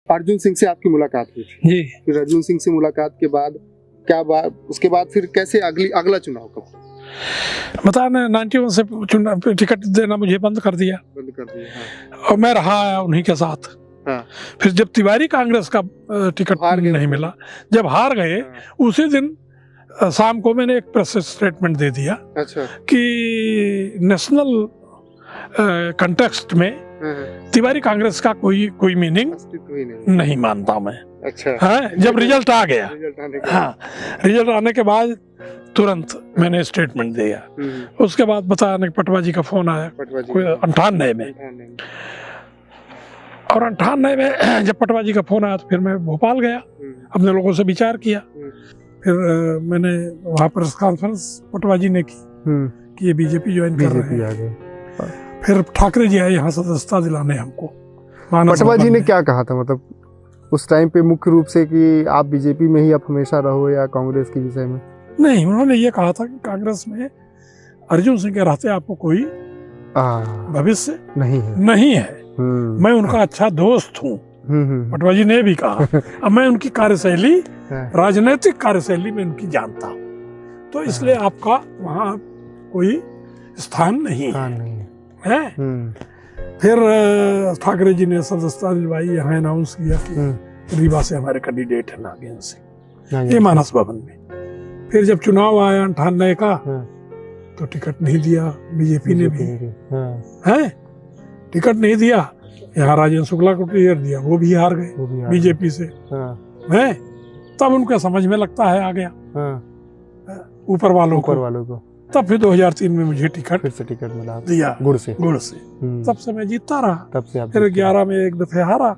अर्जुन सिंह से आपकी मुलाकात हुई थी जी। फिर अर्जुन सिंह से मुलाकात के बाद क्या बात, उसके बाद फिर कैसे अगला चुनाव कब बता ने 91 से चुनाव टिकट देना मुझे बंद कर दिया बंद कर दिया? हाँ। और मैं रहा आया उन्हीं के साथ। हाँ। फिर जब तिवारी कांग्रेस का टिकट नहीं मिला, जब हार गए, उसी दिन शाम को मैंने एक प्रेस स्टेटमेंट दे दिया। अच्छा। कि नेशनल कंटेक्स्ट में तिवारी कांग्रेस का कोई मीनिंग नहीं मानता मैं। अच्छा। हाँ, जब रिजल्ट आ गया, हाँ, रिजल्ट आने के बाद तुरंत मैंने स्टेटमेंट दिया। उसके बाद बताया पटवा जी का फोन आया 98 में, और 98 में जब पटवा जी का फोन आया तो फिर मैं भोपाल गया, अपने लोगों से विचार किया। फिर मैंने वहाँ प्रेस कॉन्फ्रेंस पटवा जी ने की कि ये बीजेपी ज्वाइन कर रहे हैं। फिर ठाकरे जी आए यहाँ सदस्यता दिलाने हमको। पटवा जी ने क्या कहा था, मतलब उस टाइम पे मुख्य रूप से कि आप बीजेपी में ही आप हमेशा रहो या कांग्रेस के विषय में? नहीं, उन्होंने ये कहा था कि कांग्रेस में अर्जुन सिंह के रहते आपको कोई भविष्य नहीं है। मैं उनका अच्छा दोस्त हूँ, पटवा जी ने भी कहा। अब मैं उनकी कार्यशैली, राजनीतिक कार्यशैली में उनकी जानता हूँ, तो इसलिए आपका वहाँ कोई स्थान नहीं है। फिर ठाकरे जी ने सदस्यता दिलवाई, यहाँ अनाउंस किया कि रीवा से हमारे कैंडिडेट है नागेंद्र सिंह, ये मानस भवन में। फिर जब चुनाव आया 98 का, तो टिकट नहीं दिया बीजेपी ने भी, है टिकट नहीं दिया। यहाँ राजेंद्र शुक्ला को टिकट दिया, वो भी हार गए बीजेपी से। है तब उनका समझ में लगता है आ गया ऊपर वालों को। तब फिर 2003 में मुझे फिर से टिकट मिला दिया गुड़ से। तब से मैं जीतता रहा। तब से फिर 11 में एक दफे हारा,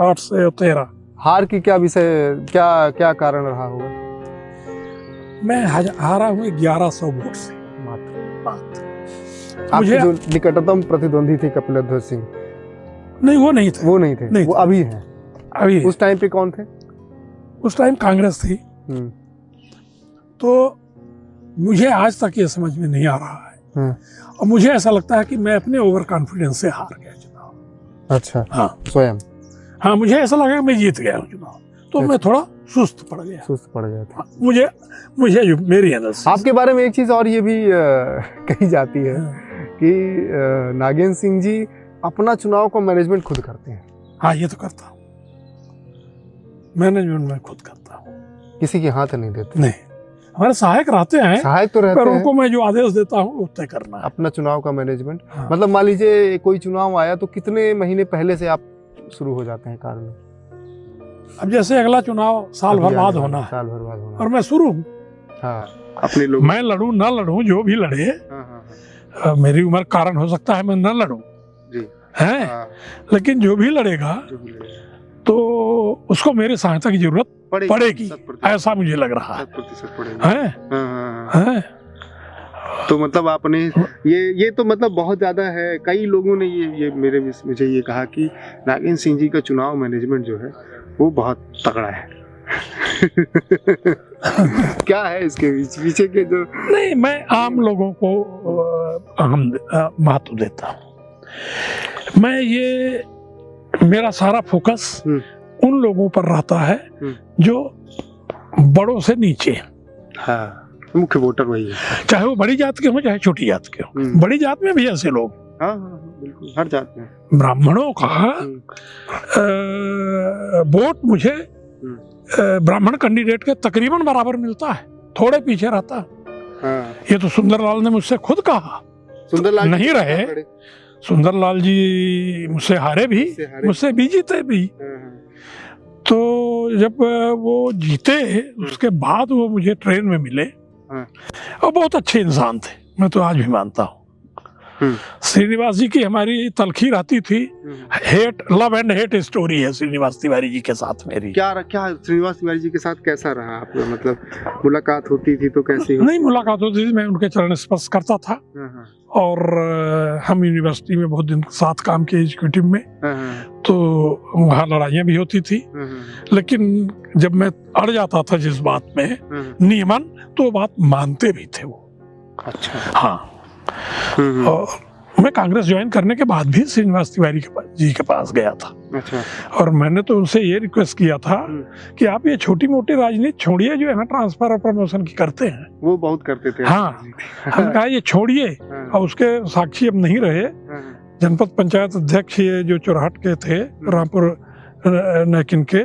8 से 13। हार की क्या विषय, क्या कारण रहा होगा? मैं हारा हूँ 1100 वोट से मात्र। आपके जो निकटतम प्रतिद्वंदी थे कपिलध्वज सिंह? नहीं, वो नहीं थे। वो अभी हैं? अभी। उस टाइम पे कौन थे? उस टाइम कांग्रेस थी। तो मुझे आज तक ये समझ में नहीं आ रहा है, और मुझे ऐसा लगता है कि मैं अपने ओवर कॉन्फिडेंस से हार गया चुनाव। अच्छा। हाँ, स्वयं? हाँ, मुझे ऐसा लगा मैं जीत गया हूँ चुनाव, तो मैं थोड़ा सुस्त पड़ गया था। मुझे मेरी अंदर से। आपके बारे में एक चीज और ये भी कही जाती है कि नागेंद्र सिंह जी अपना चुनाव का मैनेजमेंट खुद करते हैं। हाँ, ये तो करता हूँ, मैनेजमेंट मैं खुद करता हूँ, किसी के हाथ नहीं देते। नहीं, हमारे सहायक रहते हैं, सहायक तो रहते हैं, पर उनको मैं जो आदेश देता हूँ वो तय करना है। अपना चुनाव का मैनेजमेंट। हाँ। मतलब मान लीजिए कोई चुनाव आया तो कितने महीने पहले से आप शुरू हो जाते हैं कार्य में? अब जैसे अगला चुनाव साल भर बाद होना है, और मैं शुरू हूँ। हाँ, अपने लोग, मैं लड़ूं ना लड़ूं, जो भी लड़े। मेरी उम्र कारण हो सकता है मैं न लड़ूं, है, लेकिन जो भी लड़ेगा तो उसको मेरी सहायता की जरूरत पड़ेगी, ऐसा मुझे लग रहा है। तो मतलब आपने ये तो मतलब बहुत ज्यादा है। कई लोगों ने ये मुझे ये कहा कि नागेंद्र सिंह जी का चुनाव मैनेजमेंट जो है वो बहुत तगड़ा है। क्या है इसके पीछे के जो? नहीं, मैं आम लोगों को अहम महत्व देता हूँ। मेरा सारा फोकस उन लोगों पर रहता है जो बड़ों से नीचे। हाँ, मुख्य वोटर वही है, चाहे वो बड़ी जात के हो चाहे छोटी जात के हो। बड़ी जात में भी ऐसे लोग, हाँ, बिल्कुल, हर जात में। ब्राह्मणों का वोट मुझे ब्राह्मण कैंडिडेट के तकरीबन बराबर मिलता है, थोड़े पीछे रहता है। हाँ। ये तो सुंदरलाल ने मुझसे खुद कहा। सुंदरलाल नहीं रहे, सुंदरलाल जी मुझसे हारे भी, मुझसे भी जीते भी। तो जब वो जीते उसके बाद वो मुझे ट्रेन में मिले, और बहुत अच्छे इंसान थे, मैं तो आज भी मानता हूँ। श्रीनिवास जी की हमारी तलखी रहती थी, लव एंड हेट स्टोरी है श्रीनिवास तिवारी जी के साथ मेरी। क्या श्रीनिवास तिवारी जी के साथ कैसा रहा आपका, मतलब मुलाकात होती थी तो कैसी? नहीं, मुलाकात होती थी, मैं उनके चरण स्पर्श करता था, और हम यूनिवर्सिटी में बहुत दिन साथ काम किए एग्जीक्यूटिव में, तो वहाँ लड़ाइयाँ भी होती थी। लेकिन जब मैं अड़ जाता था जिस बात में नियमन, तो बात मानते भी थे वो। अच्छा। हाँ, और मैं कांग्रेस ज्वाइन करने के बाद भी श्रीनिवास तिवारी जी के पास गया था। अच्छा। और मैंने तो उनसे ये रिक्वेस्ट किया था कि आप ये छोटी मोटी राजनीति छोड़िए, जो है ना ट्रांसफर और प्रमोशन की करते हैं, वो बहुत करते थे। हाँ, हमने कहा ये छोड़िए। और उसके साक्षी अब नहीं रहे जनपद पंचायत अध्यक्ष ये जो चोरहट के थे, रामपुर नैकिन के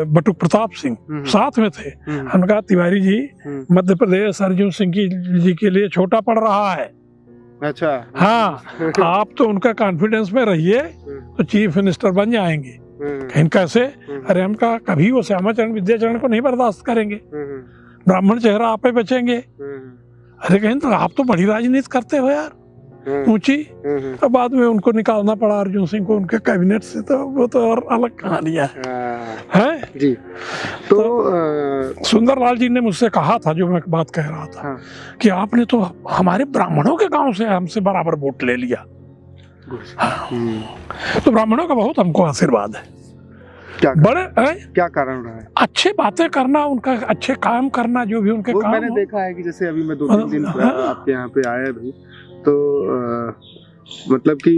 बटुक प्रताप सिंह साथ में थे। हमने कहा तिवारी जी मध्य प्रदेश अर्जुन सिंह जी के लिए छोटा पड़ रहा है। अच्छा। हाँ, आप तो उनका कॉन्फिडेंस में रहिए तो चीफ मिनिस्टर बन जाएंगे। कहीं कैसे? अरे हम कहा कभी वो श्यामाचरण विद्याचरण को नहीं बर्दाश्त करेंगे, ब्राह्मण चेहरा आप पे बचेंगे। अरे कहीं तो आप तो बड़ी राजनीति करते हो यार, ऊंची। तो बाद में उनको निकालना पड़ा अर्जुन सिंह को उनके कैबिनेट से, तो वो तो और अलग कहानी है जी। तो सुंदरलाल जी ने मुझसे कहा था, जो मैं बात कह रहा था, कि आपने तो हमारे ब्राह्मणों के गांव से हमसे बराबर वोट ले लिया। तो ब्राह्मणों का बहुत हमको आशीर्वाद है। क्या कारण रहा है? अच्छे बातें करना, उनका अच्छे काम करना, जो भी उनके काम। मैंने देखा है कि जैसे अभी मैं 2-3 दिन आपके यहाँ पे आया भी, तो मतलब कि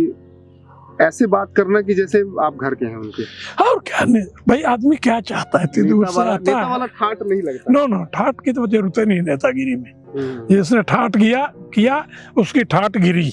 ऐसे बात करना कि जैसे आप घर के हैं उनके। और क्या नहीं भाई, आदमी क्या चाहता है, इतनी दूर से आता है। नेता वाला ठाट नहीं लगता। नो, ठाट की तो जरूरत नहीं नेतागिरी में। जिसने ठाट किया उसकी ठाट गिरी।